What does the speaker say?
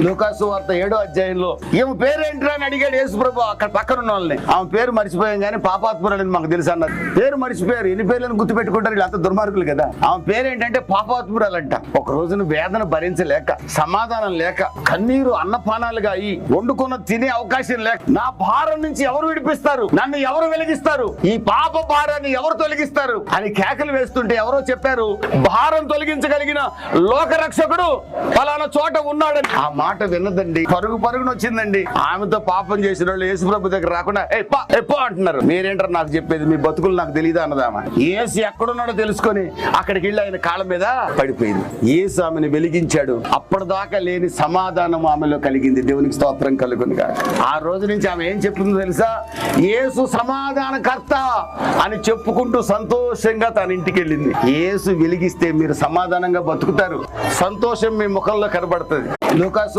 లూకాసు వార్త 7వ అధ్యాయంలో ఈమె పేరేంట్రా అని అడిగాడు యేసుప్రభు అక్కడ పక్కన ఉన్న వాళ్ళని. ఆమె పేరు మర్చిపోయాం కానీ పాపాత్మురాలని మాకు తెలుసు అన్నారు. పేరు మర్చిపోయారు, ఎన్ని పేర్లను గుర్తుపెట్టుకుంటారు వీళ్ళు, అంత దుర్మార్గులు కదా. ఆమె పేరేంటంటే పాపాత్మురాలంట. ఒక రోజున వేదన భరించలేక, సమాధానం లేక, కన్నీరు అన్నపానాలుగా అయ్యి, వండుకున్న తినే అవకాశం లేక, నా భారం నుంచి ఎవరు విడిపిస్తారు, నన్ను ఎవరు వెలిగిస్తారు, ఈ పాప భారాన్ని ఎవరు తొలగిస్తారు అని కేకలు వేస్తుంటే ఎవరో చెప్పారు, భారం తొలగించగలిగిన లోకరక్షకుడు ఫలానా చోట ఉన్నాడని. ఆ మాట విన్నదండి, పరుగున వచ్చిందండి. ఆమెతో పాపం చేసిన వాళ్ళు యేసుప్రభు దగ్గర రాకుండా ఎప్పో అంటున్నారు. మీరేంటారు నాకు చెప్పేది, మీ బతుకులు నాకు తెలియదా అన్నదామా. యేసు ఎక్కడున్నాడో తెలుసుకొని అక్కడికి వెళ్ళి ఆయన కాళ్ళ మీద పడిపోయింది. యేసు ఆమెను వెలిగించాడు. అప్పటిదాకా లేని సమాధానం ఆమెలో కలిగింది. దేవునికి స్తోత్రం కలుగునుగా. ఆ రోజు నుంచి ఆమె ఏం చెప్తుందో తెలుసా, యేసు సమాధానకర్త అని చెప్పుకుంటూ సంతోషంగా తన ఇంటికి వెళ్ళింది. యేసు వెలిగిస్తే మీరు సమాధానంగా బతుకుతారు, సంతోషం మీ ముఖంలో కనబడుతుంది. లూకాసు